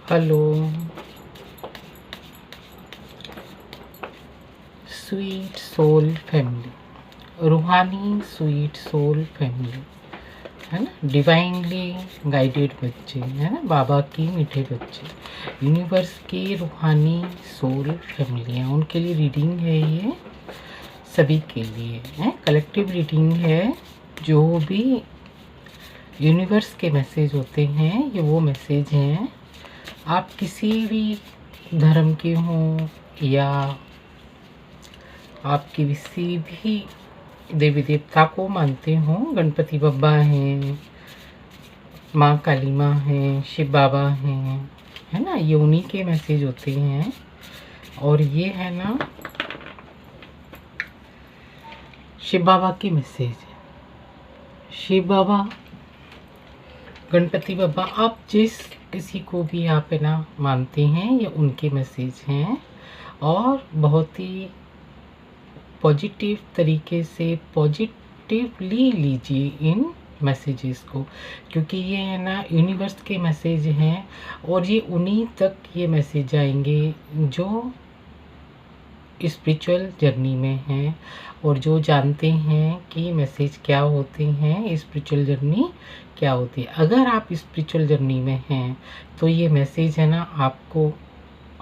Hello sweet soul family, रूहानी sweet soul family, है ना। डिवाइनली गाइडेड बच्चे, है ना, बाबा की मीठे बच्चे, यूनिवर्स की रूहानी सोल फैमिली है, उनके लिए रीडिंग है ये, सभी के लिए है, कलेक्टिव रीडिंग है। जो भी यूनिवर्स के मैसेज होते हैं ये वो मैसेज हैं। आप किसी भी धर्म के हों या आप किसी भी देवी देवता को मानते हो, गणपति बप्पा हैं, माँ काली माँ हैं, शिव बाबा हैं, है ना, ये उन्हीं के मैसेज होते हैं। और ये है ना शिव बाबा की मैसेज है। शिव बाबा, गणपति बप्पा, आप जिस किसी को भी आप है ना मानते हैं, ये उनके मैसेज हैं। और बहुत ही पॉजिटिव तरीके से पॉजिटिवली लीजिए इन मैसेजेस को, क्योंकि ये है ना यूनिवर्स के मैसेज हैं और ये उन्हीं तक ये मैसेज जाएंगे जो स्पिरिचुअल जर्नी में हैं और जो जानते हैं कि मैसेज क्या होते हैं, स्पिरिचुअल जर्नी क्या होती है। अगर आप स्पिरिचुअल जर्नी में हैं तो ये मैसेज है ना आपको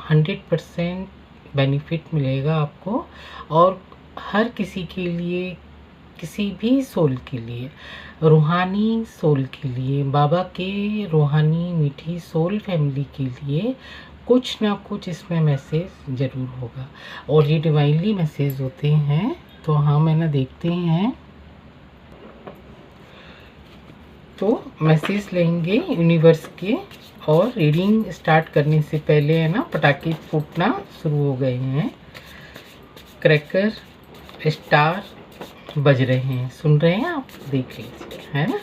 100% बेनिफिट मिलेगा आपको। और हर किसी के लिए, किसी भी सोल के लिए, रूहानी सोल के लिए, बाबा के रूहानी मीठी सोल फैमिली के लिए कुछ ना कुछ इसमें मैसेज ज़रूर होगा। और ये डिवाइनली मैसेज होते हैं। तो हम है ना देखते हैं, तो मैसेज लेंगे यूनिवर्स के। और रीडिंग स्टार्ट करने से पहले है ना पटाखे फूटना शुरू हो गए हैं, क्रैकर स्टार बज रहे हैं, सुन रहे हैं आप, देख लीजिए, है ना।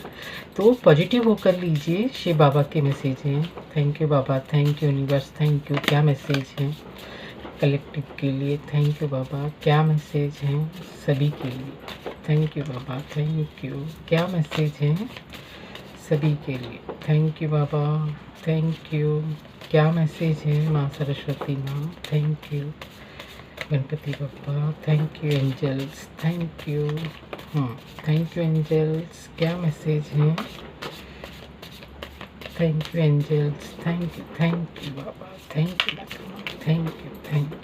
तो पॉजिटिव होकर लीजिए, शिव बाबा के मैसेज हैं। Thank you Baba, thank you universe, thank you. क्या मैसेज हैं कलेक्टिव के लिए? Thank you Baba. क्या मैसेज हैं सभी के लिए? Thank you Baba, thank you. क्या मैसेज हैं सभी के लिए? Thank you Baba, thank you. क्या मैसेज है माँ सरस्वती माँ? Thank you Ganapati Bappa, thank you angels, thank you. Thank you angels. क्या मैसेज हैं? Thank you angels, thank you Baba, thank you, thank you, thank you.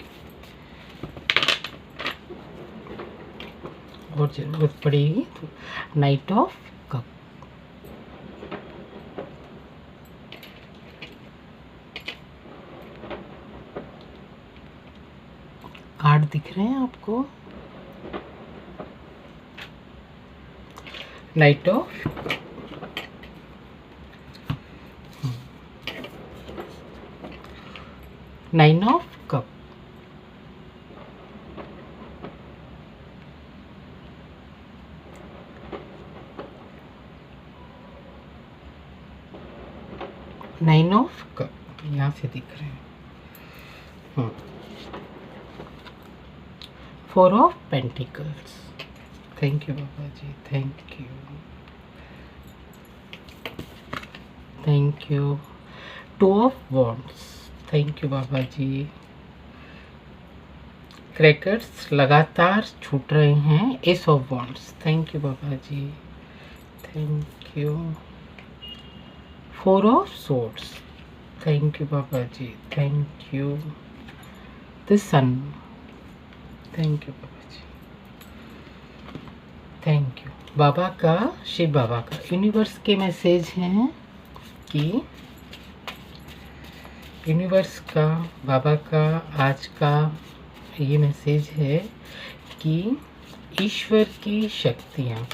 और जरूरत पड़ेगी तो नाइट ऑफ कप। कार्ड दिख रहे हैं आपको? Knight of, nine of cup, nine of cup यहाँ से दिख रहे हैं। Four of pentacles, thank you Baba ji, thank you, thank you. Two of wands, thank you बाबा जी। क्रैकर्स लगातार छूट रहे हैं, ace of wands, thank you Baba ji, thank you. Four of swords, thank you Baba ji, thank you. The sun, thank you Baba ji, thank you. बाबा का, शिव बाबा का, universe के message हैं कि यूनिवर्स का, बाबा का आज का ये मैसेज है कि ईश्वर की शक्तियाँ,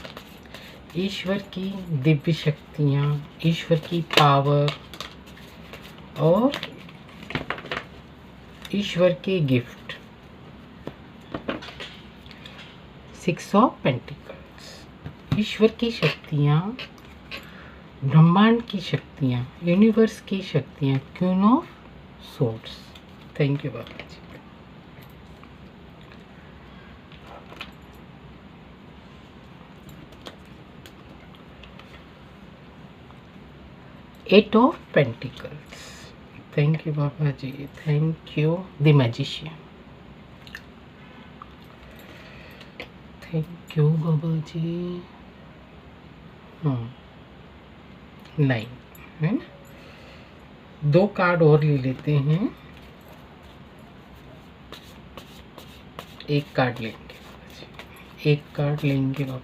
ईश्वर की दिव्य शक्तियाँ, ईश्वर की पावर और ईश्वर के गिफ्ट, सिक्स ऑफ पेंटिकल्स, ईश्वर की शक्तियाँ, ब्रह्मांड की शक्तियाँ, यूनिवर्स की शक्तियाँ, queen of swords, thank you बाबा जी। Eight of pentacles, thank you Baba ji, thank you the magician, thank you बाबा जी। 9 है ना, 2 कार्ड और ले लेते हैं, एक कार्ड लेंगे बाबा जी, एक कार्ड लेंगे बाबा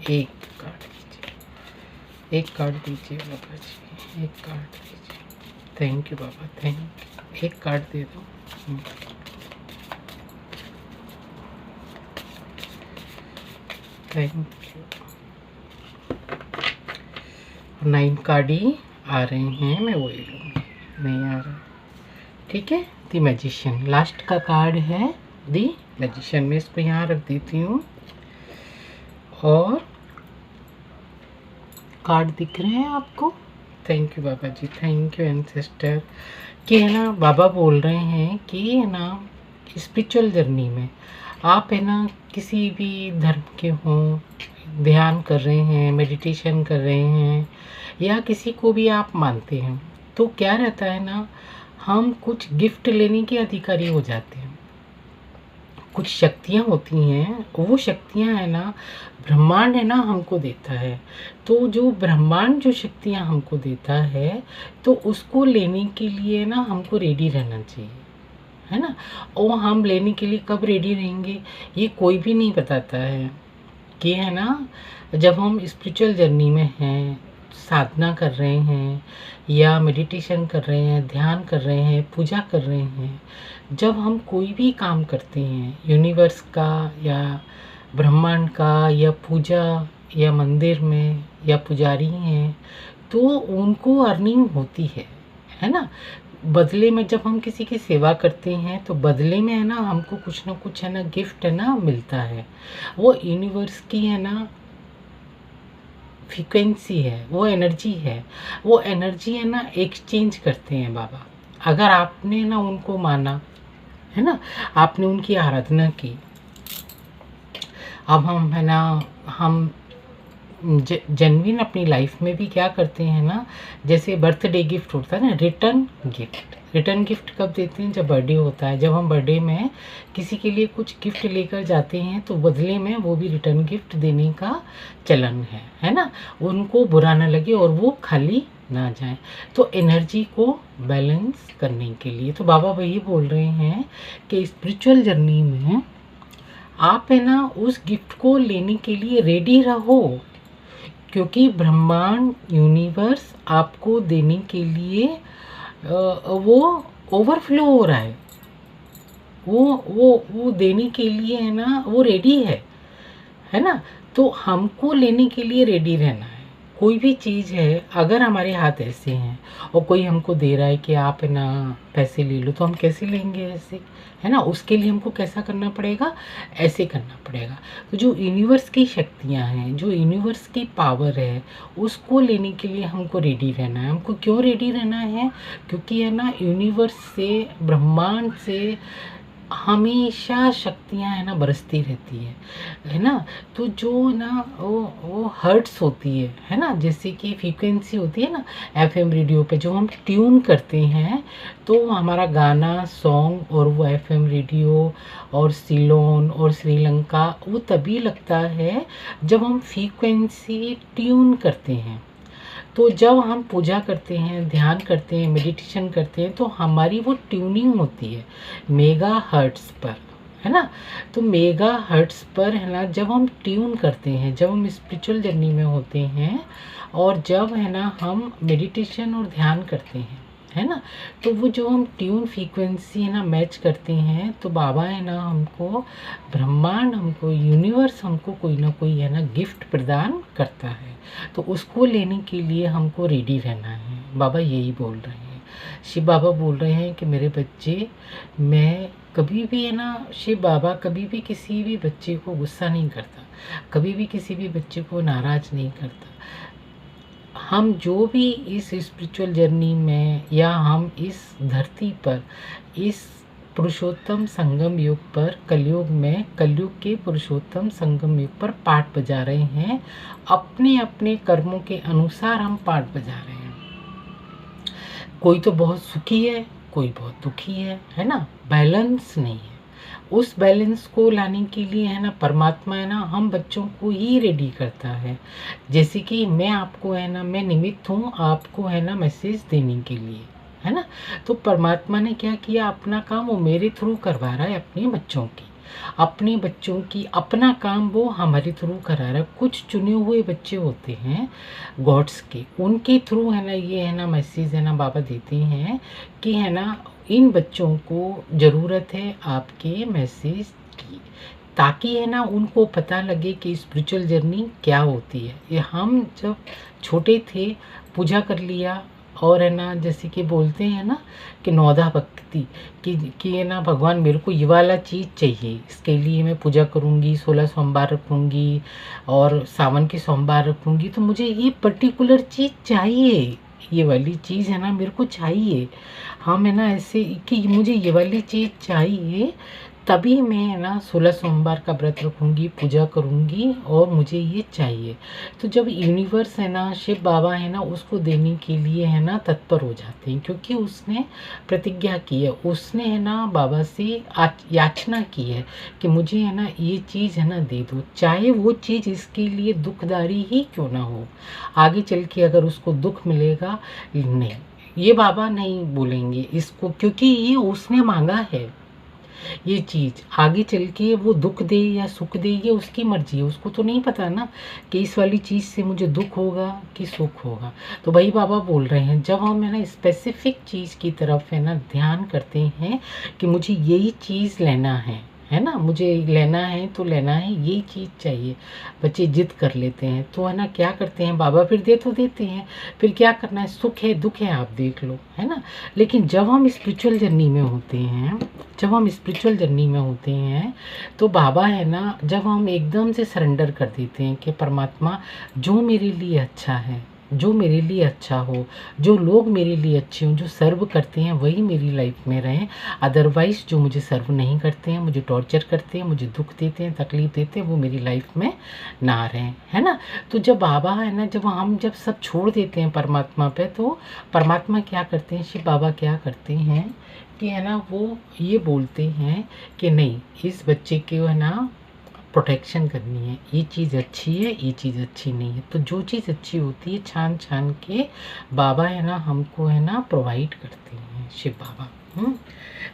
जी, एक कार्ड लीजिए, एक कार्ड दीजिए बाबा जी, एक कार्ड दीजिए। Thank you Baba, thank you, एक कार्ड दे दो। Thank you. 9 कार्ड ही आ रहे हैं, मैं वही लूँगी, नहीं आ रहा, ठीक है। दी मैजिशियन लास्ट का कार्ड है, दी मैजिशियन। मैं इसको यहाँ रख देती हूँ और कार्ड दिख रहे हैं आपको। Thank you Baba ji, thank you ancestor. कि है ना, बाबा बोल रहे हैं कि है ना, स्पिरिचुअल जर्नी में आप है ना किसी भी धर्म के हों, ध्यान कर रहे हैं, मेडिटेशन कर रहे हैं, या किसी को भी आप मानते हैं, तो क्या रहता है ना, हम कुछ गिफ्ट लेने के अधिकारी हो जाते हैं। कुछ शक्तियाँ होती हैं, वो शक्तियाँ है ना, ब्रह्मांड है ना हमको देता है। तो जो ब्रह्मांड जो शक्तियाँ हमको देता है, तो उसको लेने के लिए ना हमको रेडी रहना चाहिए, है ना। और हम लेने के लिए कब रेडी रहेंगे, ये कोई भी नहीं बताता है। कि है ना, जब हम स्पिरिचुअल जर्नी में हैं, साधना कर रहे हैं या मेडिटेशन कर रहे हैं, ध्यान कर रहे हैं, पूजा कर रहे हैं, जब हम कोई भी काम करते हैं यूनिवर्स का या ब्रह्मांड का या पूजा या मंदिर में या पुजारी हैं, तो उनको अर्निंग होती है ना। बदले में जब हम किसी की सेवा करते हैं तो बदले में है ना हमको कुछ ना कुछ है ना गिफ्ट है ना मिलता है। वो यूनिवर्स की है ना फ्रीक्वेंसी है, वो एनर्जी है, वो एनर्जी है ना एक्सचेंज करते हैं बाबा। अगर आपने ना उनको माना, है ना, आपने उनकी आराधना की, अब हम है ना, हम जेन्युइन अपनी लाइफ में भी क्या करते हैं ना, जैसे बर्थडे गिफ्ट होता है ना, रिटर्न गिफ्ट। रिटर्न गिफ्ट कब देते हैं, जब बर्थडे होता है। जब हम बर्थडे में किसी के लिए कुछ गिफ्ट लेकर जाते हैं तो बदले में वो भी रिटर्न गिफ्ट देने का चलन है ना। उनको बुरा ना लगे और वो खाली ना जाए, तो एनर्जी को बैलेंस करने के लिए तो बाबा वही बोल रहे हैं कि स्पिरिचुअल जर्नी में आप है ना उस गिफ्ट को लेने के लिए रेडी रहो, क्योंकि ब्रह्मांड यूनिवर्स आपको देने के लिए वो ओवरफ्लो हो रहा है, वो देने के लिए है ना, वो रेडी है ना। तो हमको लेने के लिए रेडी रहना है। कोई भी चीज़ है, अगर हमारे हाथ ऐसे हैं और कोई हमको दे रहा है कि आप है ना पैसे ले लो, तो हम कैसे लेंगे ऐसे, है ना। उसके लिए हमको कैसा करना पड़ेगा, ऐसे करना पड़ेगा। तो जो यूनिवर्स की शक्तियाँ हैं, जो यूनिवर्स की पावर है, उसको लेने के लिए हमको रेडी रहना है। हमको क्यों रेडी रहना है, क्योंकि है ना यूनिवर्स से, ब्रह्मांड से हमेशा शक्तियाँ है ना बरसती रहती है ना। तो जो ना वो हर्ट्स होती है ना, जैसे कि फ्रीक्वेंसी होती है ना एफएम रेडियो पे जो हम ट्यून करते हैं, तो हमारा गाना सॉन्ग और वो एफएम रेडियो और सिलोन और श्रीलंका वो तभी लगता है जब हम फ्रीक्वेंसी ट्यून करते हैं। तो जब हम पूजा करते हैं, ध्यान करते हैं, मेडिटेशन करते हैं, तो हमारी वो ट्यूनिंग होती है मेगा हर्ट्स पर, है ना। तो मेगा हर्ट्स पर है ना, जब हम ट्यून करते हैं, जब हम स्पिरिचुअल जर्नी में होते हैं और जब है ना हम मेडिटेशन और ध्यान करते हैं, है ना, तो वो जो हम ट्यून फ्रीक्वेंसी है ना मैच करते हैं, तो बाबा है ना हमको, ब्रह्मांड हमको, यूनिवर्स हमको कोई ना कोई है ना गिफ्ट प्रदान करता है। तो उसको लेने के लिए हमको रेडी रहना है, बाबा यही बोल रहे हैं। शिव बाबा बोल रहे हैं कि मेरे बच्चे, मैं कभी भी है ना, शिव बाबा कभी भी किसी भी बच्चे को गुस्सा नहीं करता, कभी भी किसी भी बच्चे को नाराज़ नहीं करता। हम जो भी इस स्पिरिचुअल जर्नी में या हम इस धरती पर, इस पुरुषोत्तम संगम युग पर, कलयुग में, कलयुग के पुरुषोत्तम संगम युग पर पाठ बजा रहे हैं, अपने अपने कर्मों के अनुसार हम पाठ बजा रहे हैं। कोई तो बहुत सुखी है, कोई बहुत दुखी है ना, बैलेंस नहीं है। उस बैलेंस को लाने के लिए है ना परमात्मा है ना हम बच्चों को ही रेडी करता है। जैसे कि मैं आपको है ना, मैं निमित्त हूँ आपको है ना मैसेज देने के लिए, है ना। तो परमात्मा ने क्या किया, अपना काम वो मेरे थ्रू करवा रहा है, अपने बच्चों की अपना काम वो हमारे थ्रू करा रहा है। कुछ चुने हुए बच्चे होते हैं गॉड्स के, उनके थ्रू है ना ये है ना मैसेज है ना बाबा देते हैं कि है ना इन बच्चों को ज़रूरत है आपके मैसेज की, ताकि है ना उनको पता लगे कि स्पिरिचुअल जर्नी क्या होती है। ये हम जब छोटे थे पूजा कर लिया, और है ना जैसे कि बोलते हैं ना कि नौधा भक्ति कि है ना भगवान मेरे को ये वाला चीज़ चाहिए, इसके लिए मैं पूजा करूँगी, 16 सोमवार रखूँगी और सावन के सोमवार रखूँगी, तो मुझे ये पर्टिकुलर चीज़ चाहिए, ये वाली चीज़ है ना मेरे को चाहिए। हम है ना ऐसे कि मुझे ये वाली चीज़ चाहिए, तभी मैं है ना 16 सोमवार का व्रत रखूँगी, पूजा करूँगी और मुझे ये चाहिए। तो जब यूनिवर्स है ना, शिव बाबा है ना उसको देने के लिए है ना तत्पर हो जाते हैं, क्योंकि उसने प्रतिज्ञा की है, उसने है ना बाबा से याचना की है कि मुझे है ना ये चीज़ है ना दे दो, चाहे वो चीज़ इसके लिए दुखदारी ही क्यों ना हो। आगे चल के अगर उसको दुख मिलेगा, नहीं, ये बाबा नहीं बोलेंगे इसको, क्योंकि ये उसने मांगा है। ये चीज़ आगे चल के वो दुख दे या सुख दे ये उसकी मर्जी है, उसको तो नहीं पता ना कि इस वाली चीज़ से मुझे दुख होगा कि सुख होगा। तो भाई बाबा बोल रहे हैं जब हम है ना स्पेसिफिक चीज़ की तरफ है ना ध्यान करते हैं कि मुझे यही चीज़ लेना है ना, मुझे लेना है तो लेना है, यही चीज़ चाहिए, बच्चे जिद कर लेते हैं तो है ना क्या करते हैं बाबा फिर दे तो देते हैं, फिर क्या करना है, सुख है दुख है आप देख लो, है ना। लेकिन जब हम स्पिरिचुअल जर्नी में होते हैं, तो बाबा है ना जब हम एकदम से सरेंडर कर देते हैं कि परमात्मा जो मेरे लिए अच्छा है, जो मेरे लिए अच्छा हो, जो लोग मेरे लिए अच्छे हों, जो सर्व करते हैं वही मेरी लाइफ में रहें, अदरवाइज़ जो मुझे सर्व नहीं करते हैं, मुझे टॉर्चर करते हैं, मुझे दुख देते हैं, तकलीफ़ देते हैं, वो मेरी लाइफ में ना रहें, है ना। तो जब बाबा है ना जब सब छोड़ देते हैं परमात्मा पे, तो परमात्मा क्या करते हैं, शिव बाबा क्या करते हैं कि है ना वो ये बोलते हैं कि नहीं, इस बच्चे को है ना प्रोटेक्शन करनी है, ये चीज़ अच्छी है, ये चीज़ अच्छी नहीं है। तो जो चीज़ अच्छी होती है छान छान के बाबा है ना हमको है ना प्रोवाइड करते हैं, शिव बाबा।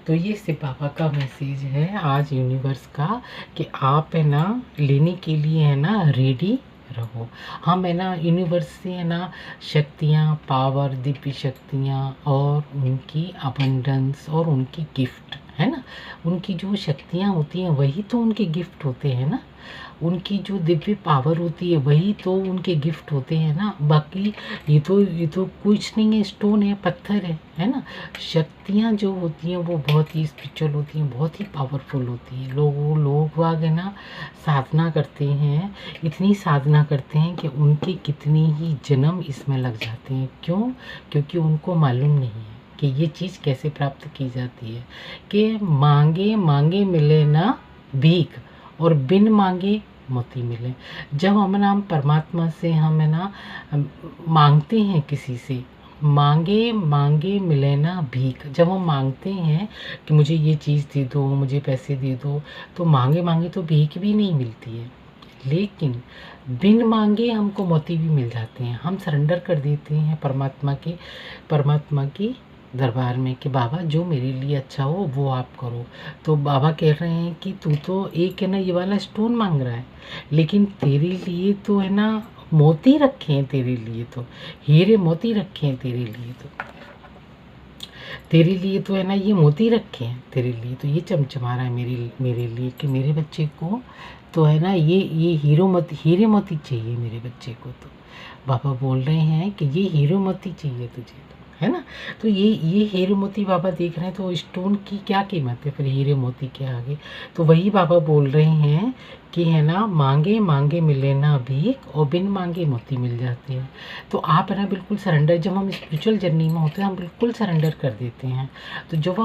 तो ये शिव बाबा का मैसेज है आज यूनिवर्स का कि आप है ना लेने के लिए है ना रेडी रहो। हम है ना यूनिवर्स से है ना शक्तियाँ, पावर, दिव्य शक्तियाँ और उनकी अबंडेंस और उनकी गिफ्ट, है ना, उनकी जो शक्तियाँ होती हैं वही तो उनके गिफ्ट होते हैं ना, उनकी जो दिव्य पावर होती है वही तो उनके गिफ्ट होते हैं ना। बाकी ये तो कुछ नहीं है, स्टोन है, पत्थर है ना। शक्तियाँ जो होती हैं वो बहुत ही स्पिरिचुअल होती हैं, बहुत ही पावरफुल होती हैं। लोग वाग है ना साधना करते हैं, इतनी साधना करते हैं कि उनके कितने ही जन्म इसमें लग जाते हैं। क्यों? क्योंकि उनको मालूम नहीं है कि ये चीज़ कैसे प्राप्त की जाती है, कि मांगे मांगे मिले ना भीख और बिन मांगे मोती मिले। जब हम परमात्मा से हम है ना मांगते हैं, किसी से मांगे मांगे मिले ना भीख, जब हम मांगते हैं कि मुझे ये चीज़ दे दो, मुझे पैसे दे दो, तो मांगे मांगे तो भीख भी नहीं मिलती है, लेकिन बिन मांगे हमको मोती भी मिल जाते हैं। हम सरेंडर कर देते हैं परमात्मा की दरबार में कि बाबा जो मेरे लिए अच्छा हो वो आप करो। तो बाबा कह रहे हैं कि तू तो एक है ना ये वाला स्टोन मांग रहा है, लेकिन तेरे लिए तो है ना मोती रखे हैं, तेरे लिए तो हीरे मोती रखे हैं, तेरे लिए तो है ना ये मोती रखे हैं, तेरे लिए तो ये चमचमा रहा है मेरे लिए कि मेरे बच्चे को तो है ना ये हीरे मोती चाहिए मेरे बच्चे को। तो बाबा बोल रहे हैं कि ये हीरो मोती चाहिए तुझे, तो है ना। तो ये हीरे मोती बाबा देख रहे हैं, तो स्टोन की क्या कीमत है फिर हीरे मोती के आगे। तो वही बाबा बोल रहे हैं कि है ना मांगे मांगे मिले ना भीख और बिन मांगे मोती मिल जाते हैं। तो आप है ना बिल्कुल सरेंडर, जब हम स्पिरिचुअल जर्नी में होते हैं हम बिल्कुल सरेंडर कर देते हैं। तो जब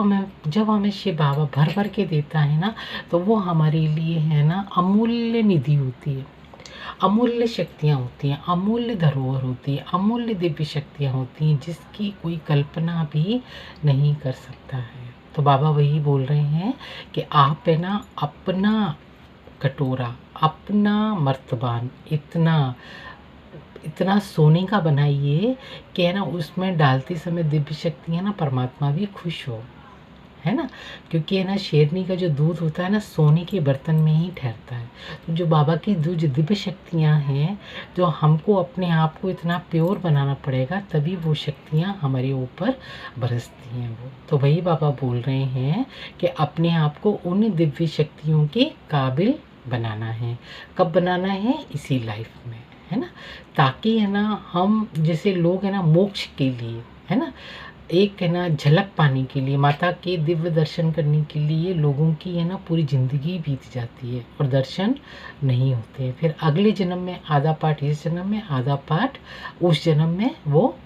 हमें शिव बाबा भर भर के देता है ना, तो वो हमारे लिए है ना अमूल्य निधि होती है। अमूल्य शक्तियाँ होती हैं, अमूल्य धरोहर होती है, अमूल्य दिव्य शक्तियाँ होती हैं जिसकी कोई कल्पना भी नहीं कर सकता है। तो बाबा वही बोल रहे हैं कि आप है ना अपना कटोरा, अपना मर्तबान इतना सोने का बनाइए कि है ना उसमें डालते समय दिव्य शक्ति है ना परमात्मा भी खुश हो, है ना। क्योंकि है ना शेरनी का जो दूध होता है ना सोने के बर्तन में ही ठहरता है। तो जो बाबा की जो दिव्य शक्तियाँ हैं, जो हमको अपने आप को इतना प्योर बनाना पड़ेगा तभी वो शक्तियाँ हमारे ऊपर बरसती हैं वो। तो वही बाबा बोल रहे हैं कि अपने आप को उन दिव्य शक्तियों के काबिल बनाना है। कब बनाना है? इसी लाइफ में, है ना। ताकि है ना हम जैसे लोग है ना मोक्ष के लिए, है ना, एक है ना झलक पाने के लिए, माता के दिव्य दर्शन करने के लिए लोगों की है ना पूरी ज़िंदगी बीत जाती है और दर्शन नहीं होते हैं। फिर अगले जन्म में आधा पाठ, इस जन्म में आधा पाठ उस जन्म में वो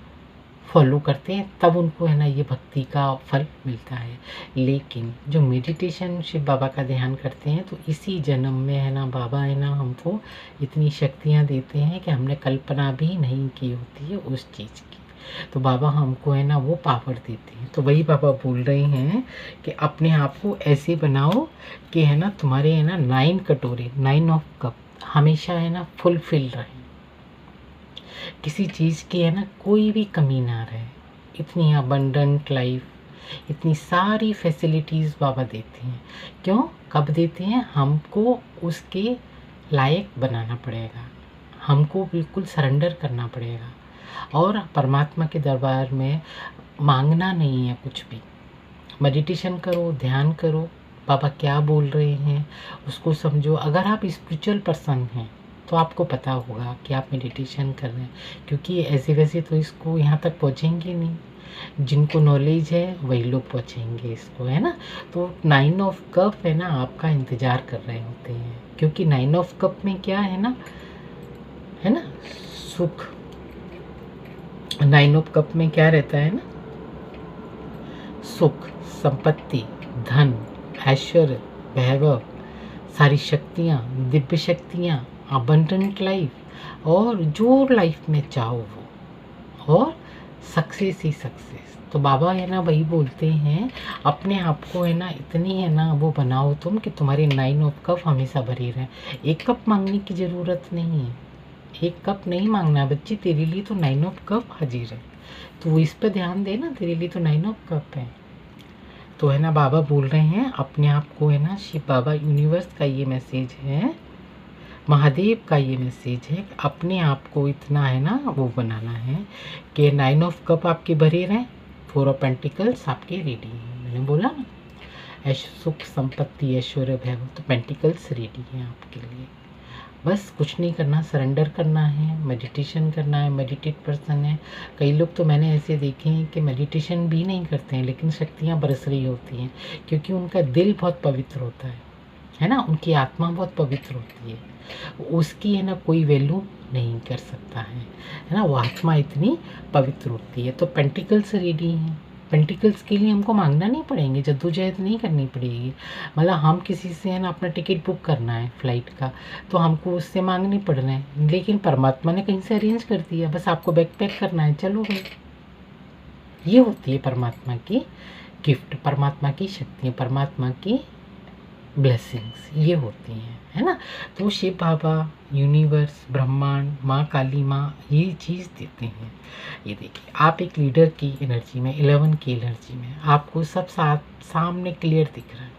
फॉलो करते हैं, तब उनको है ना ये भक्ति का फल मिलता है। लेकिन जो मेडिटेशन शिव बाबा का ध्यान करते हैं तो इसी जन्म में है ना बाबा है ना हमको इतनी शक्तियाँ देते हैं कि हमने कल्पना भी नहीं की होती है उस चीज़ की। तो बाबा हमको है ना वो पावर देते हैं। तो वही बाबा बोल रहे हैं कि अपने आप को ऐसे बनाओ कि है ना तुम्हारे है ना 9 कटोरे, 9 ऑफ कप हमेशा है ना फुलफिल रहे, किसी चीज़ की है ना कोई भी कमी ना रहे। इतनी अबंडेंट लाइफ, इतनी सारी फैसिलिटीज़ बाबा देते हैं। क्यों? कब देते हैं? हमको उसके लायक बनाना पड़ेगा, हमको बिल्कुल सरेंडर करना पड़ेगा और परमात्मा के दरबार में मांगना नहीं है कुछ भी। मेडिटेशन करो, ध्यान करो, बाबा क्या बोल रहे हैं उसको समझो। अगर आप स्पिरिचुअल पर्सन हैं तो आपको पता होगा कि आप मेडिटेशन कर रहे हैं, क्योंकि ऐसे वैसे तो इसको यहाँ तक पहुँचेंगे नहीं। जिनको नॉलेज है वही लोग पहुँचेंगे इसको, है ना। तो 9 ऑफ कप है ना आपका इंतज़ार कर रहे होते हैं, क्योंकि 9 ऑफ कप में क्या है ना, है ना, सुख। 9 ऑफ कप में क्या रहता है ना, सुख, संपत्ति, धन, ऐश्वर्य, वैभव, सारी शक्तियाँ, दिव्य शक्तियाँ, अबंडेंट लाइफ और जो लाइफ में चाहो वो, और सक्सेस ही सक्सेस। तो बाबा है ना वही बोलते हैं अपने आप को है ना इतनी है ना वो बनाओ तुम कि तुम्हारी 9 ऑफ कप हमेशा भरी रहे। एक कप मांगने की ज़रूरत नहीं है, एक कप नहीं मांगना है बच्ची, तेरे लिए तो 9 ऑफ कप हाजिर है। तो इस पर ध्यान देना, तेरे लिए तो 9 ऑफ कप है। तो है ना बाबा बोल रहे हैं अपने आप को है ना शिव बाबा, यूनिवर्स का ये मैसेज है, महादेव का ये मैसेज है कि अपने आप को इतना है ना वो बनाना है कि 9 ऑफ कप आपके भरे रहें, 4 ऑफ पेंटिकल्स आपके रेडी हैं। मैंने बोला ना सुख, संपत्ति, ऐश्वर्य, वैभव, तो पेंटिकल्स रेडी हैं आपके लिए। बस कुछ नहीं करना, सरेंडर करना है, मेडिटेशन करना है। मेडिटेट पर्सन है, कई लोग तो मैंने ऐसे देखे हैं कि मेडिटेशन भी नहीं करते हैं लेकिन शक्तियाँ बरस रही होती हैं, क्योंकि उनका दिल बहुत पवित्र होता है ना, उनकी आत्मा बहुत पवित्र होती है। उसकी है ना कोई वैल्यू नहीं कर सकता है ना, वो आत्मा इतनी पवित्र होती है। तो पेंटिकल्स रेडी हैं, पेंटिकल्स के लिए हमको मांगना नहीं पड़ेंगे, जद्दोजहद नहीं करनी पड़ेगी। मतलब हम किसी से है ना अपना टिकट बुक करना है फ्लाइट का, तो हमको उससे मांगने पड़ रहे हैं, लेकिन परमात्मा ने कहीं से अरेंज कर दिया, बस आपको बैग पैक करना है, चलो भाई। ये होती है परमात्मा की गिफ्ट, परमात्मा की शक्तियाँ, परमात्मा की ब्लेसिंग्स ये होती हैं, है ना। तो शिव बाबा, यूनिवर्स, ब्रह्मांड, माँ काली माँ ये चीज़ देते हैं। ये देखिए आप एक लीडर की एनर्जी में, 11 की एनर्जी में, आपको सब सामने क्लियर दिख रहा है,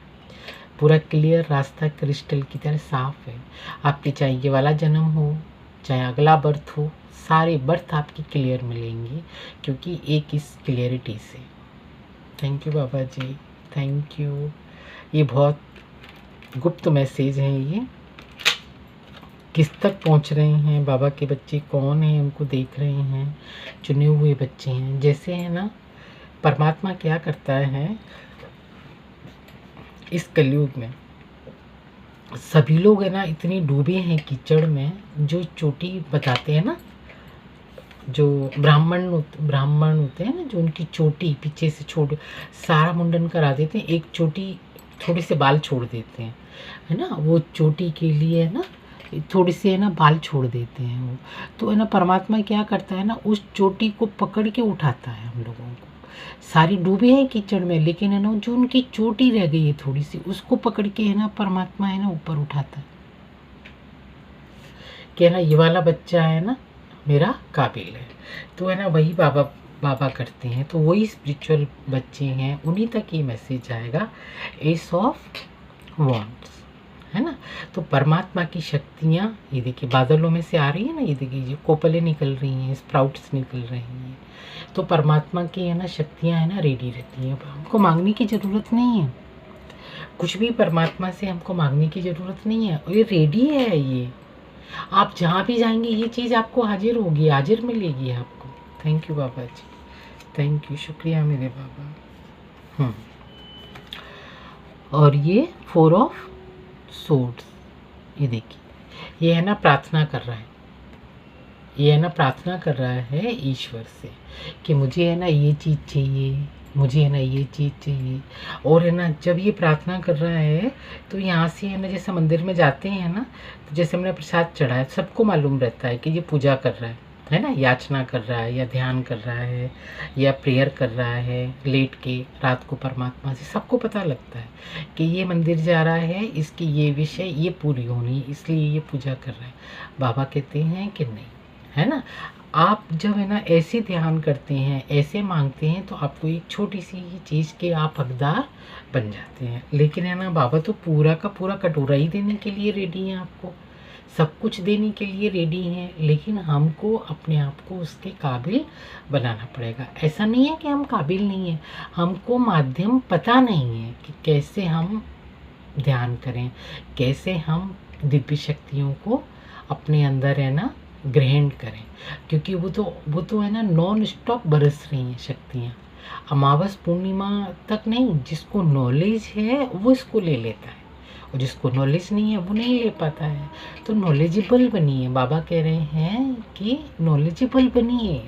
पूरा क्लियर रास्ता क्रिस्टल की तरह साफ है। आपके चाहे ये वाला जन्म हो चाहे अगला बर्थ हो, सारे बर्थ आपकी क्लियर मिलेंगे, क्योंकि एक इस क्लियरिटी से। Thank you Baba ji, thank you. ये बहुत गुप्त मैसेज हैं, ये किस तक पहुंच रहे हैं, बाबा के बच्चे कौन हैं उनको देख रहे हैं, चुने हुए बच्चे हैं। जैसे है ना परमात्मा क्या करता है इस कलयुग में, सभी लोग है ना इतने डूबे हैं कीचड़ में, जो चोटी बताते हैं ना, जो ब्राह्मण होते हैं ना, जो उनकी चोटी पीछे से छोड़ सारा मुंडन करा देते हैं, एक चोटी थोड़े से बाल छोड़ देते हैं, है ना। वो चोटी के लिए है ना थोड़ी सी है ना बाल छोड़ देते हैं वो, तो है ना परमात्मा क्या करता है ना, उस चोटी को पकड़ के उठाता है हम लोगों को। सारी डूबे हैं कीचड़ में, लेकिन है ना जो उनकी चोटी रह गई है थोड़ी सी, उसको पकड़ के है ना परमात्मा है ना ऊपर उठाता है कि है ना ये वाला बच्चा है ना मेरा काबिल है। तो है ना वही बाबा बाबा करते हैं, तो वही स्पिरिचुअल बच्चे हैं, उन्हीं तक ये मैसेज आएगा। एस ऑफ वॉन्ड्स, है ना। तो परमात्मा की शक्तियाँ ये देखिए बादलों में से आ रही है ना, ये देखिए जो कोपलें निकल रही हैं, स्प्राउट्स निकल रही हैं। तो परमात्मा की है ना शक्तियाँ है ना रेडी रहती हैं, हमको मांगने की ज़रूरत नहीं है कुछ भी, परमात्मा से हमको मांगने की ज़रूरत नहीं है, ये रेडी है। ये आप जहाँ भी जाएंगे ये चीज़ आपको हाजिर होगी, हाजिर मिलेगी आपको। Thank you Baba ji, thank you, शुक्रिया मेरे बाबा। और ये 4 ऑफ सोर्ड्स, ये देखिए ये है ना प्रार्थना कर रहा है, ये है ना प्रार्थना कर रहा है ईश्वर से कि मुझे है ना ये चीज़ चाहिए, मुझे है ना ये चीज़ चाहिए। और है ना जब ये प्रार्थना कर रहा है तो यहाँ से है ना जैसे मंदिर में जाते हैं ना, तो जैसे हमने प्रसाद चढ़ाया, सबको मालूम रहता है कि ये पूजा कर रहा है ना, याचना कर रहा है या ध्यान कर रहा है या प्रेयर कर रहा है लेट के रात को परमात्मा से, सबको पता लगता है कि ये मंदिर जा रहा है, इसकी ये विश है, ये पूरी होनी, इसलिए ये पूजा कर रहा है। बाबा कहते हैं कि नहीं, है ना, आप जब है ना ऐसे ध्यान करते हैं, ऐसे मांगते हैं, तो आपको एक छोटी सी चीज़ के आप हकदार बन जाते हैं। लेकिन है ना बाबा तो पूरा का पूरा कटोरा ही देने के लिए रेडी हैं, आपको सब कुछ देने के लिए रेडी हैं, लेकिन हमको अपने आप को उसके काबिल बनाना पड़ेगा। ऐसा नहीं है कि हम काबिल नहीं हैं, हमको माध्यम पता नहीं है कि कैसे हम ध्यान करें, कैसे हम दिव्य शक्तियों को अपने अंदर है ना ग्रहण करें, क्योंकि वो तो है ना नॉन स्टॉप बरस रही हैं शक्तियाँ, अमावस पूर्णिमा तक नहीं। जिसको नॉलेज है वो इसको ले लेता है, और जिसको नॉलेज नहीं है वो नहीं ले पाता है। तो नॉलेजेबल बनिए, बाबा कह रहे हैं कि नॉलेजेबल बनिए।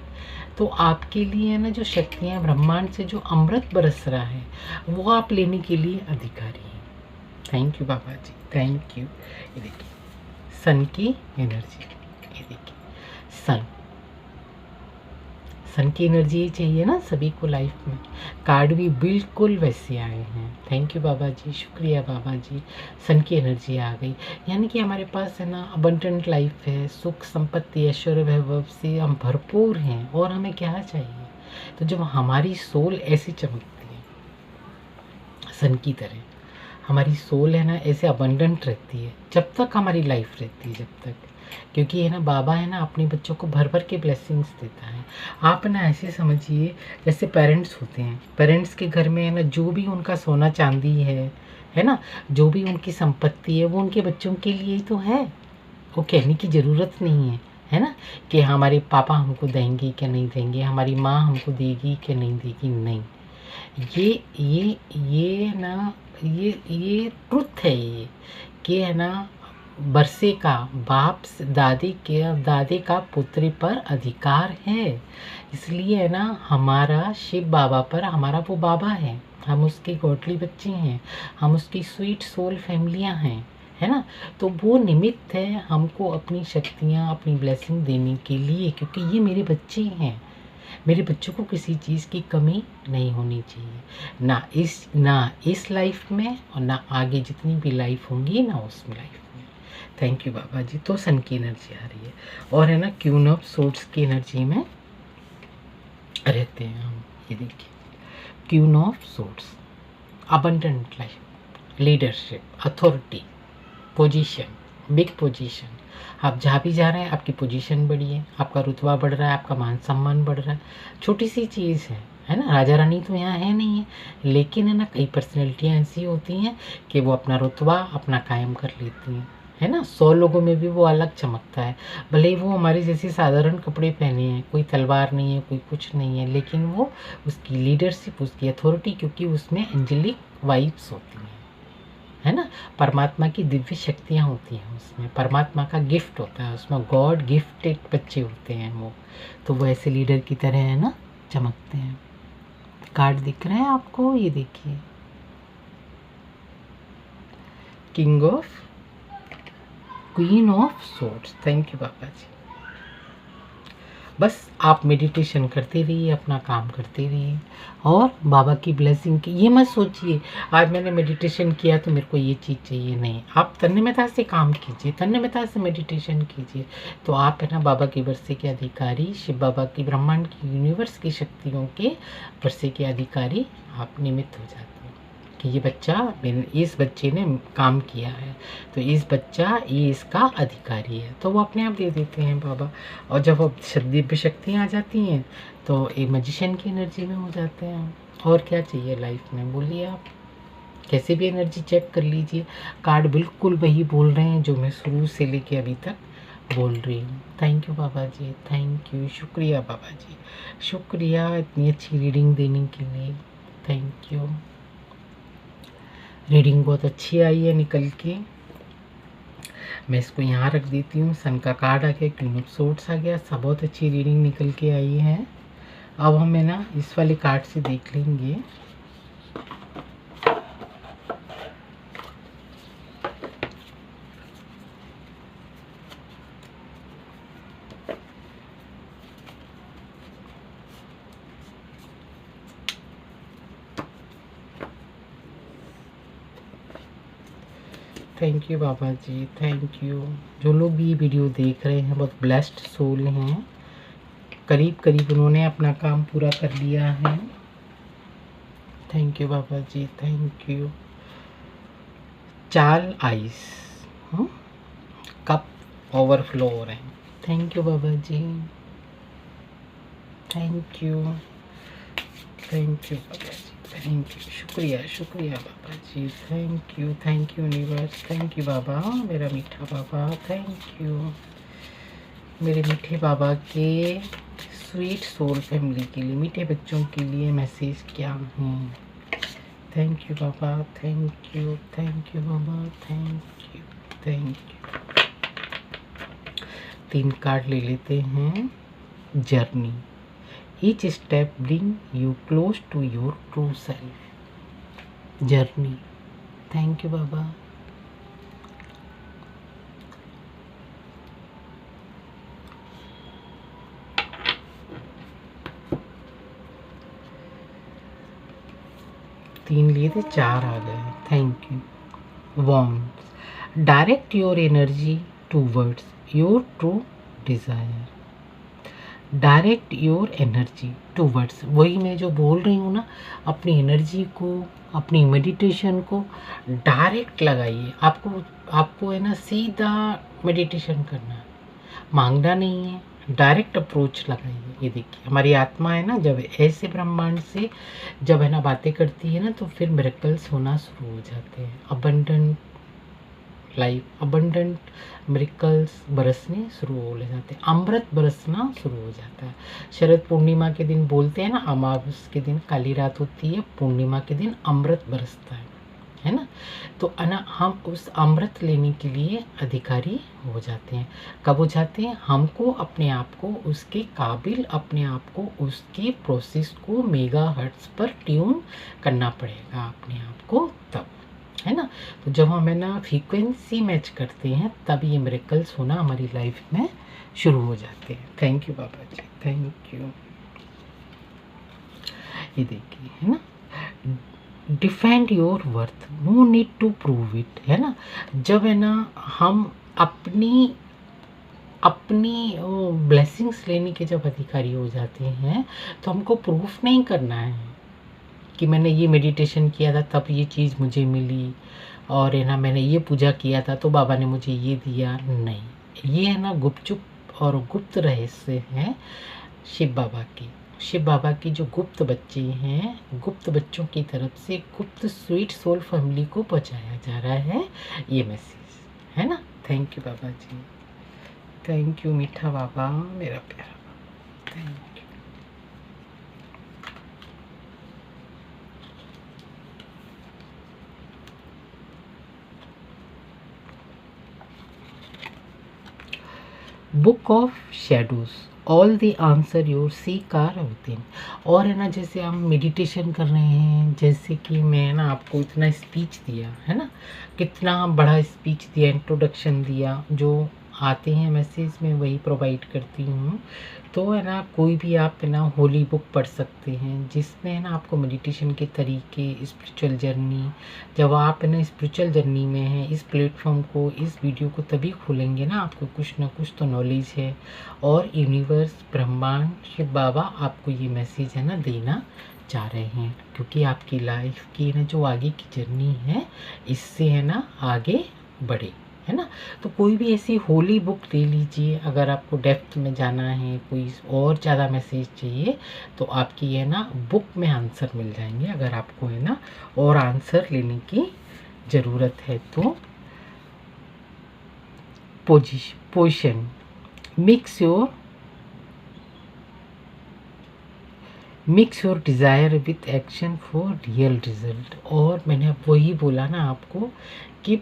तो आपके लिए है ना जो शक्तियाँ ब्रह्मांड से जो अमृत बरस रहा है वो आप लेने के लिए अधिकारी हैं। Thank you Baba ji, thank you. ये देखिए सन की एनर्जी, ये देखिए सन, सन की एनर्जी चाहिए ना सभी को लाइफ में। कार्ड भी बिल्कुल वैसे आए हैं। थैंक यू बाबा जी, शुक्रिया बाबा जी। सन की एनर्जी आ गई, यानी कि हमारे पास है ना अबंडेंट लाइफ है, सुख संपत्ति ऐश्वर्य वैभव से हम भरपूर हैं, और हमें क्या चाहिए। तो जब हमारी सोल ऐसी चमकती है सन की तरह, हमारी सोल है ना ऐसे अबंडेंट रहती है, जब तक हमारी लाइफ रहती है, जब तक, क्योंकि है ना बाबा है ना अपने बच्चों को भर भर के ब्लेसिंग्स देता है। आप ना ऐसे समझिए जैसे पेरेंट्स होते हैं, पेरेंट्स के घर में है ना जो भी उनका सोना चांदी है ना, जो भी उनकी संपत्ति है वो उनके बच्चों के लिए ही तो है। वो कहने की ज़रूरत नहीं है ना कि हमारे पापा हमको देंगे क्या नहीं देंगे, हमारी माँ हमको देगी क्या नहीं देगी, नहीं। ये ना ये ट्रुथ है, ये कि है ना बरसे का बाप दादे का पुत्री पर अधिकार है। इसलिए है ना हमारा शिव बाबा पर, हमारा वो बाबा है, हम उसके गॉडली बच्चे हैं, हम उसकी स्वीट सोल फैमिलियां हैं, है ना। तो वो निमित्त है हमको अपनी शक्तियाँ, अपनी ब्लेसिंग देने के लिए, क्योंकि ये मेरे बच्चे हैं। मेरे बच्चों को किसी चीज़ की कमी नहीं होनी चाहिए, ना इस लाइफ में, और ना आगे जितनी भी लाइफ होंगी ना उसमें लाइफ में। थैंक यू बाबा जी। तो सन की एनर्जी आ रही है, और है ना क्वीन ऑफ सोर्ड्स की एनर्जी में रहते हैं हम। ये देखिए queen of swords, abundant life, leadership, authority, position, big position. आप जहाँ भी जा रहे हैं आपकी पोजीशन बढ़ी है, आपका रुतबा बढ़ रहा है, आपका मान सम्मान बढ़ रहा है। छोटी सी चीज़ है ना। राजा रानी तो यहाँ है नहीं है, लेकिन है ना कई पर्सनैलिटियाँ ऐसी होती हैं कि वो अपना रुतबा अपना कायम कर लेती हैं, है ना। 100 लोगों में भी वो अलग चमकता है, भले ही वो हमारे जैसे साधारण कपड़े पहने हैं, कोई तलवार नहीं है, कोई कुछ नहीं है, लेकिन वो उसकी लीडरशिप, उसकी अथॉरिटी, क्योंकि उसमें एंजेलिक वाइब्स होती हैं, है ना। परमात्मा की दिव्य शक्तियाँ होती हैं उसमें, परमात्मा का गिफ्ट होता है उसमें, गॉड गिफ्टेड बच्चे होते हैं वो। तो वो ऐसे लीडर की तरह है ना चमकते हैं। कार्ड दिख रहे हैं आपको, ये देखिए king of queen of swords. Thank you बाबा जी। बस आप मेडिटेशन करते रहिए, अपना काम करते रहिए और बाबा की ब्लेसिंग की ये मत सोचिए आज मैंने मेडिटेशन किया तो मेरे को ये चीज़ चाहिए। नहीं, आप तन्मयता से काम कीजिए, तन्मयता से मेडिटेशन कीजिए, तो आप है ना बाबा के वर्षे के अधिकारी, शिव बाबा की, ब्रह्मांड की, यूनिवर्स की शक्तियों के वर्षे के अधिकारी आप निमित्त हो जाते हैं कि ये बच्चा, इस बच्चे ने काम किया है तो इस बच्चा ये इसका अधिकारी है, तो वो अपने आप दे देते हैं बाबा। और जब वो दिव्य शक्तियाँ आ जाती हैं तो एक मैजिशियन की एनर्जी में हो जाते हैं। और क्या चाहिए लाइफ में, बोलिए आप। कैसे भी एनर्जी चेक कर लीजिए, कार्ड बिल्कुल वही बोल रहे हैं जो मैं शुरू से लेके अभी तक बोल रही हूँ। Thank you Baba ji, thank you, शुक्रिया बाबा जी, शुक्रिया इतनी अच्छी रीडिंग देने के लिए, थैंक यू। रीडिंग बहुत अच्छी आई है निकल के। मैं इसको यहाँ रख देती हूँ। सन का कार्ड आ गया, क्वीन ऑफ सोर्ड्स आ गया, सब बहुत अच्छी रीडिंग निकल के आई है। अब हम है ना इस वाले कार्ड से देख लेंगे। Thank you Baba ji, thank you. जो लोग भी ये वीडियो देख रहे हैं बहुत ब्लेस्ड सोल हैं, करीब करीब उन्होंने अपना काम पूरा कर लिया है। Thank you Baba ji, thank you. Chalice, cup overflow हो रहे हैं। Thank you Baba ji, thank you, thank you Baba ji, thank you, शुक्रिया, शुक्रिया बाबा जी, thank you universe, thank you बाबा, मेरा मीठा बाबा, थैंक यू मेरे मीठे बाबा के स्वीट सोल फैमिली के लिए, मीठे बच्चों के लिए मैसेज क्या है। Thank you Baba, thank you Baba, thank you, thank you. 3 card ले लेते हैं। Journey, each step bring you close to your true self. Journey, thank you बाबा। तीन लिए थे, 4 आ गए, thank you. Wands, direct your energy towards your true desire. Direct your energy towards, वही मैं जो बोल रही हूँ ना, अपनी एनर्जी को, अपनी मेडिटेशन को डायरेक्ट लगाइए। आपको है ना सीधा मेडिटेशन करना है, मांगना नहीं है, डायरेक्ट अप्रोच लगाइए। ये देखिए हमारी आत्मा है ना, जब ऐसे ब्रह्मांड से जब है ना बातें करती है ना, तो फिर मिरेकल्स होना शुरू हो जाते हैं। अबंडेंट लाइफ, अबंडेंट मिरेकल्स बरसने शुरू हो जाते हैं, अमृत बरसना शुरू हो जाता है। शरद पूर्णिमा के दिन बोलते हैं ना, अमावस के दिन काली रात होती है, पूर्णिमा के दिन अमृत बरसता है ना। तो हम उस अमृत लेने के लिए अधिकारी हो जाते हैं। कब हो जाते हैं? हमको अपने आप को उसके काबिल, अपने आप को उसके प्रोसेस को मेगा हर्ट्ज पर ट्यून करना पड़ेगा अपने आप को, तब है ना। तो जब हम है ना फ्रीक्वेंसी मैच करते हैं, तब ये मिरेकल्स होना हमारी लाइफ में शुरू हो जाते हैं। Thank you Baba ji, thank you. ये देखिए है ना, defend your worth, no need to prove it, है ना। जब है ना हम अपनी ब्लेसिंग्स लेने के जब अधिकारी हो जाते हैं, तो हमको प्रूफ नहीं करना है कि मैंने ये मेडिटेशन किया था तब ये चीज़ मुझे मिली, और है ना मैंने ये पूजा किया था तो बाबा ने मुझे ये दिया। नहीं, ये है ना गुपचुप और गुप्त रहस्य हैं शिव बाबा की। शिव बाबा की जो गुप्त बच्चे हैं, गुप्त बच्चों की तरफ से गुप्त स्वीट सोल फैमिली को पहुंचाया जा रहा है ये मैसेज, है ना। Thank you Baba ji, thank you मीठा बाबा, मेरा प्यारा बाबा, thank you. Book of shadows, all the answer your seek are within. और है ना, जैसे हम मेडिटेशन कर रहे हैं, जैसे कि मैं ना आपको इतना स्पीच दिया है ना, कितना बड़ा स्पीच दिया, इंट्रोडक्शन दिया, जो आते हैं मैसेज में वही प्रोवाइड करती हूँ। तो है ना, कोई भी आप है ना होली बुक पढ़ सकते हैं, जिसमें है ना आपको मेडिटेशन के तरीके, स्पिरिचुअल जर्नी, जब आप है ना स्पिरिचुअल जर्नी में हैं, इस प्लेटफॉर्म को, इस वीडियो को तभी खोलेंगे ना, आपको कुछ ना कुछ तो नॉलेज है। और यूनिवर्स, ब्रह्मांड, शिव बाबा आपको ये मैसेज है ना देना चाह रहे हैं, क्योंकि आपकी लाइफ की ना जो आगे की जर्नी है, इससे है ना आगे बढ़े, है ना। तो कोई भी ऐसी होली बुक ले लीजिए, अगर आपको डेप्थ में जाना है, कोई और ज़्यादा मैसेज चाहिए, तो आपकी है ना बुक में आंसर मिल जाएंगे। अगर आपको है ना और आंसर लेने की ज़रूरत है तो position mix your desire with action for real result. और मैंने अब वही बोला ना आपको कि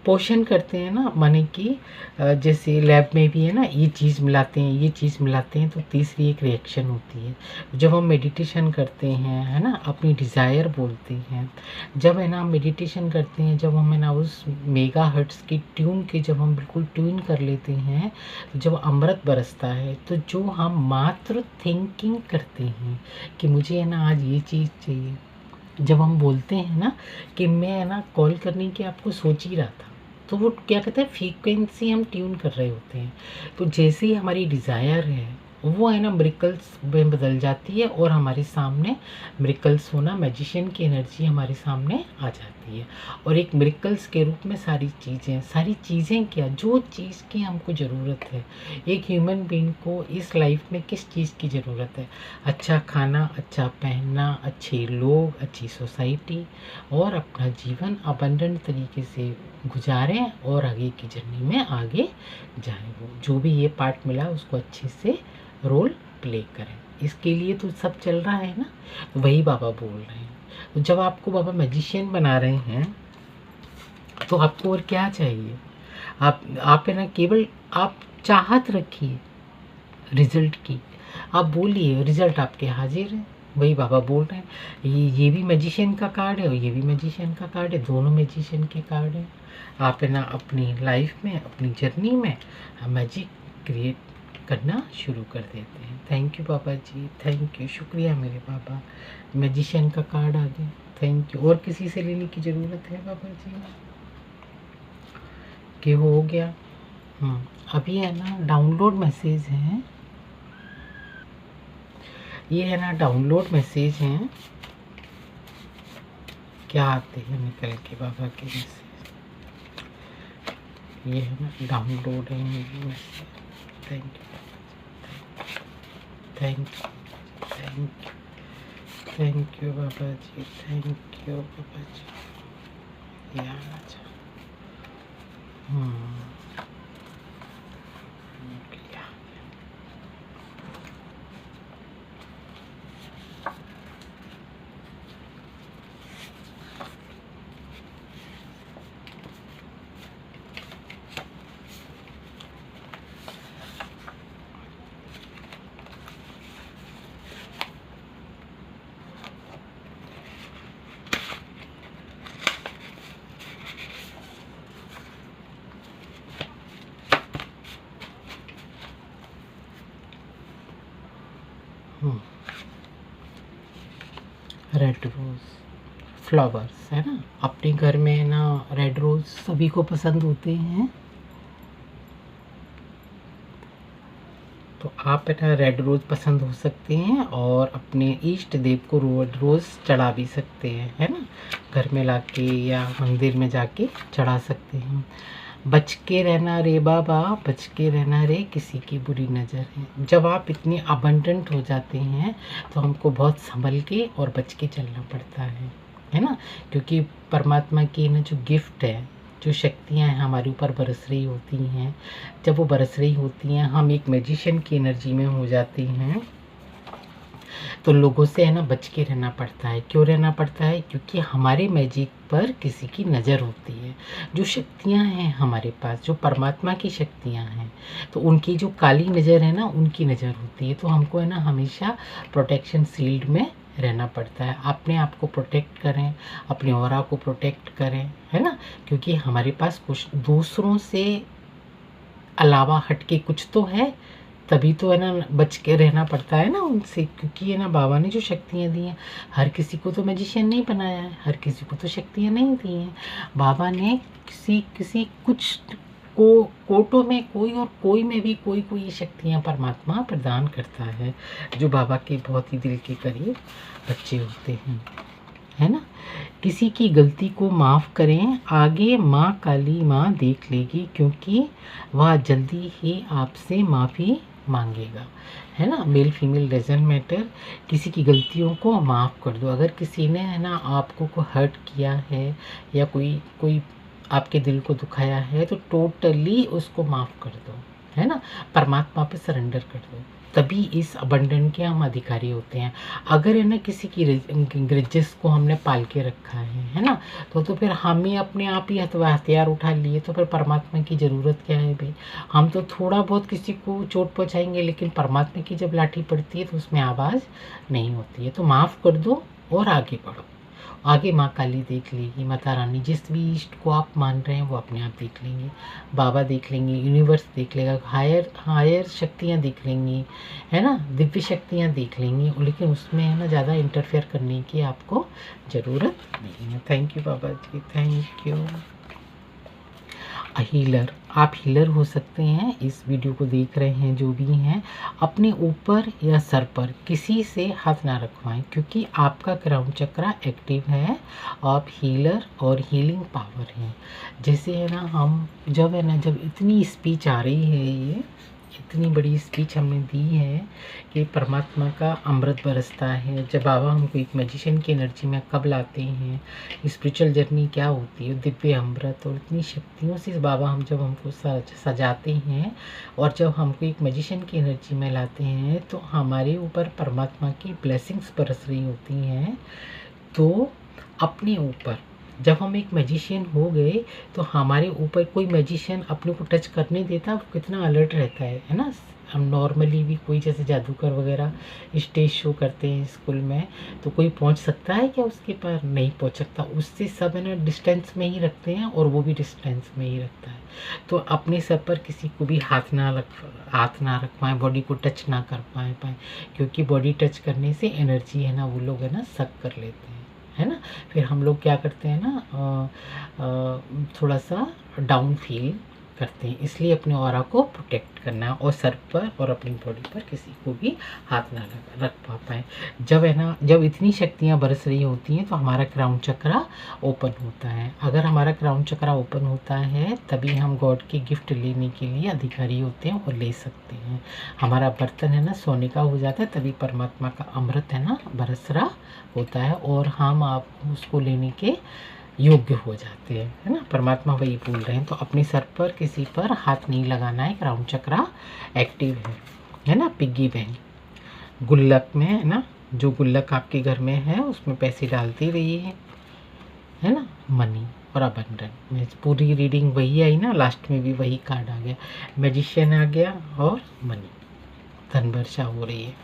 पोषण करते हैं ना, माने कि जैसे लैब में भी है ना, ये चीज़ मिलाते हैं, ये चीज़ मिलाते हैं, तो तीसरी एक रिएक्शन होती है। जब हम मेडिटेशन करते हैं, है ना, अपनी डिज़ायर बोलते हैं, जब है ना हम मेडिटेशन करते हैं, जब हम है ना उस मेगा हर्ट्स की ट्यून के जब हम बिल्कुल ट्यून कर लेते हैं, तो जब अमृत बरसता है, तो जो हम मात्र थिंकिंग करते हैं कि मुझे है ना आज ये चीज़ चाहिए, जब हम बोलते हैं ना कि मैं है ना कॉल करने की आपको सोच ही रहा था, तो वो क्या कहते हैं, फ्रीक्वेंसी हम ट्यून कर रहे होते हैं। तो जैसे ही हमारी डिज़ायर है वो है ना मिरेकल्स में बदल जाती है, और हमारे सामने मिरेकल्स होना, मैजिशियन की एनर्जी हमारे सामने आ जाती है। और एक मिरेकल्स के रूप में सारी चीज़ें क्या, जो चीज़ की हमको ज़रूरत है, एक ह्यूमन बीइंग को इस लाइफ में किस चीज़ की ज़रूरत है, अच्छा खाना, अच्छा पहनना, अच्छे लोग, अच्छी सोसाइटी, और अपना जीवन अबंडेंट तरीके से गुजारें और आगे की जर्नी में आगे जाएं। वो जो भी ये पार्ट मिला उसको अच्छे से रोल प्ले करें। इसके लिए तो सब चल रहा है ना, वही बाबा बोल रहे हैं। तो जब आपको बाबा मैजिशियन बना रहे हैं, तो आपको और क्या चाहिए? आप है ना केवल आप चाहत रखिए रिजल्ट की, आप बोलिए, रिजल्ट आपके हाजिर है। वही बाबा बोल रहे हैं, ये भी मैजिशियन का कार्ड है और ये भी मैजिशियन का कार्ड है, दोनों मैजिशियन के कार्ड हैं। आप है ना अपनी लाइफ में, अपनी जर्नी में मैजिक क्रिएट करना शुरू कर देते हैं। Thank you Baba ji, thank you, शुक्रिया मेरे बाबा, मैजिशियन का कार्ड आ गया, थैंक यू। और किसी से लेने की ज़रूरत है बाबा जी कि हो गया? अभी है ना डाउनलोड मैसेज हैं, ये है ना डाउनलोड मैसेज हैं, क्या आते हैं निकल के बाबा के मैसेज, ये है ना डाउनलोड है message. Thank you, thank you, thank you Baba ji, thank you बाबा जी। ये आना चाहिए। रेड रोज़ फ्लावर्स है ना, अपने घर में है ना रेड रोज़ सभी को पसंद होते हैं, तो आप है ना रेड रोज़ पसंद हो सकते हैं, और अपने इष्ट देव को रेड रोज़ चढ़ा भी सकते हैं, है ना, घर में लाके या मंदिर में जाके चढ़ा सकते हैं। बच के रहना रे बाबा, बच के रहना रे किसी की बुरी नज़र है। जब आप इतने अबंडेंट हो जाते हैं, तो हमको बहुत संभल के और बच के चलना पड़ता है ना, क्योंकि परमात्मा की ना जो गिफ्ट है, जो शक्तियाँ हैं हमारे ऊपर बरस रही होती हैं, जब वो बरस रही होती हैं, हम एक मैजिशियन की एनर्जी में हो जाते हैं, तो लोगों से है ना बच के रहना पड़ता है। क्यों रहना पड़ता है? क्योंकि हमारे मैजिक पर किसी की नज़र होती है। जो शक्तियाँ हैं हमारे पास, जो परमात्मा की शक्तियाँ हैं, तो उनकी जो काली नज़र है ना, उनकी नज़र होती है। तो हमको है ना हमेशा प्रोटेक्शन शील्ड में रहना पड़ता है। अपने आप को प्रोटेक्ट करें, अपने ऑरा को प्रोटेक्ट करें, है ना, क्योंकि हमारे पास कुछ दूसरों से अलावा हटके कुछ तो है, तभी तो है ना बच के रहना पड़ता है ना उनसे। क्योंकि है ना बाबा ने जो शक्तियाँ दी हैं, हर किसी को तो मैजिशियन नहीं बनाया है, हर किसी को तो शक्तियाँ नहीं दी हैं। बाबा ने किसी किसी कुछ को कोटों में कोई में भी कोई कोई शक्तियाँ परमात्मा प्रदान करता है, जो बाबा के बहुत ही दिल के करीब बच्चे होते हैं, है ना। किसी की गलती को माफ़ करें, आगे माँ काली माँ देख लेगी, क्योंकि वह जल्दी ही आपसे माफ़ी मांगेगा, है ना। मेल फीमेल डजंट मैटर, किसी की गलतियों को माफ़ कर दो। अगर किसी ने है ना आपको को हर्ट किया है या कोई कोई आपके दिल को दुखाया है, तो टोटली उसको माफ़ कर दो, है ना। परमात्मा पे सरेंडर कर दो, तभी इस अबंडन के हम अधिकारी होते हैं। अगर है ना किसी की ग्रजेस को हमने पाल के रखा है ना, तो फिर हम ही अपने आप ही हथियार उठा लिए, तो फिर परमात्मा की ज़रूरत क्या है भाई। हम तो थोड़ा बहुत किसी को चोट पहुँचाएंगे, लेकिन परमात्मा की जब लाठी पड़ती है तो उसमें आवाज़ नहीं होती है। तो माफ़ कर दो और आगे बढ़ो। आगे माँ काली देख लेगी, माता रानी, जिस भी इष्ट को आप मान रहे हैं वो अपने आप देख लेंगे। बाबा देख लेंगे, यूनिवर्स देख लेगा, हायर हायर शक्तियाँ देख लेंगी, है ना, दिव्य शक्तियाँ देख लेंगी। लेकिन उसमें है ना ज़्यादा इंटरफेयर करने की आपको ज़रूरत नहीं है। Thank you Baba ji, thank you. Healer, आप हीलर हो सकते हैं। इस वीडियो को देख रहे हैं जो भी हैं, अपने ऊपर या सर पर किसी से हाथ ना रखवाएं, क्योंकि आपका क्राउन चक्रा एक्टिव है। आप हीलर और हीलिंग पावर हैं। जैसे है ना हम जब इतनी स्पीच आ रही है, ये इतनी बड़ी स्पीच हमने दी है कि परमात्मा का अमृत बरसता है। जब बाबा हमको एक मैजिशियन की एनर्जी में कब लाते हैं, स्पिरिचुअल जर्नी क्या होती है, दिव्य अमृत और इतनी शक्तियों से बाबा जब हमको सजाते हैं और जब हमको एक मैजिशियन की एनर्जी में लाते हैं, तो हमारे ऊपर परमात्मा की ब्लेसिंग्स बरस रही होती हैं। तो अपने ऊपर जब हम एक मैजिशियन हो गए, तो हमारे ऊपर कोई मैजिशियन अपने को टच करने देता, वो कितना अलर्ट रहता है ना। हम नॉर्मली भी कोई जैसे जादूगर वगैरह स्टेज शो करते हैं स्कूल में, तो कोई पहुंच सकता है क्या उसके पार? नहीं पहुंच सकता। उससे सब है ना डिस्टेंस में ही रखते हैं, और वो भी डिस्टेंस में ही रखता है। तो अपने सर पर किसी को भी हाथ ना रख पाएँ, बॉडी को टच ना कर पाएँ, क्योंकि बॉडी टच करने से एनर्जी है ना वो लोग है ना सक कर लेते हैं, है ना। फिर हम लोग क्या करते हैं ना, थोड़ा सा डाउन फील करते हैं। इसलिए अपने ऑरा को प्रोटेक्ट करना है, और सर पर और अपनी बॉडी पर किसी को भी हाथ ना रख पाए। जब इतनी शक्तियाँ बरस रही होती हैं, तो हमारा क्राउन चक्रा ओपन होता है। अगर हमारा क्राउन चक्रा ओपन होता है, तभी हम गॉड की गिफ्ट लेने के लिए अधिकारी होते हैं और ले सकते हैं। हमारा बर्तन है ना सोने का हो जाता है, तभी परमात्मा का अमृत है ना बरस रहा होता है, और हम आप उसको लेने के योग्य हो जाते हैं, है ना। परमात्मा वही बोल रहे हैं। तो अपने सर पर किसी पर हाथ नहीं लगाना है, क्राउन चक्रा एक्टिव है ना। पिग्गी बैंक, गुल्लक में है ना, जो गुल्लक आपके घर में है उसमें पैसे डालते रहिए, है ना। मनी और अबंडेंट में पूरी रीडिंग वही आई ना, लास्ट में भी वही कार्ड आ गया, मैजिशियन आ गया और मनी, धन वर्षा हो रही है।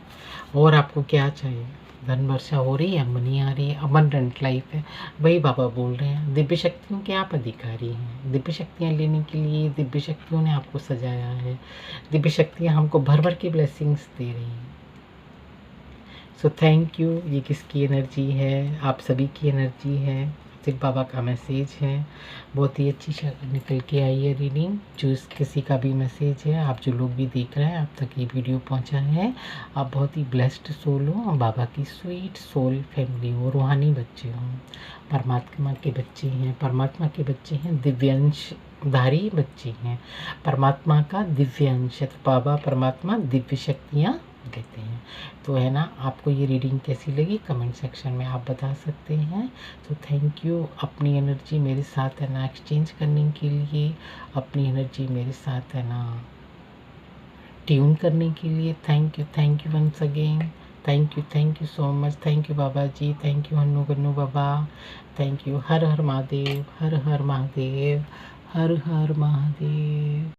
और आपको क्या चाहिए? धन वर्षा हो रही है, मनी आ रही है, अबंडेंट लाइफ है। वही बाबा बोल रहे हैं, दिव्य शक्तियों के आप अधिकारी हैं। दिव्य शक्तियाँ लेने के लिए दिव्य शक्तियों ने आपको सजाया है। दिव्य शक्तियाँ हमको भर भर के ब्लेसिंग्स दे रही हैं। So thank you. ये किसकी एनर्जी है? आप सभी की एनर्जी है। सिर्फ बाबा का मैसेज है। बहुत ही अच्छी निकल के आई है रीडिंग। जो किसी का भी मैसेज है, आप जो लोग भी देख रहे हैं, आप तक ये वीडियो पहुंचा है। आप बहुत ही ब्लेस्ड सोल हो, बाबा की स्वीट सोल फैमिली हो, रूहानी बच्चे हो, परमात्मा के बच्चे हैं। परमात्मा के बच्चे हैं, दिव्यांशधारी बच्चे हैं, परमात्मा का दिव्यांश। तो बाबा परमात्मा दिव्य शक्तियाँ देते हैं। तो है ना, आपको ये रीडिंग कैसी लगी कमेंट सेक्शन में आप बता सकते हैं। तो थैंक यू अपनी एनर्जी मेरे साथ है ना एक्सचेंज करने के लिए, अपनी एनर्जी मेरे साथ है ना ट्यून करने के लिए। Thank you once again. Thank you so much. Thank you Baba ji, thank you Hannu Gannu Baba, thank you. Har Har Mahadev, Har Har Mahadev, Har Har Mahadev.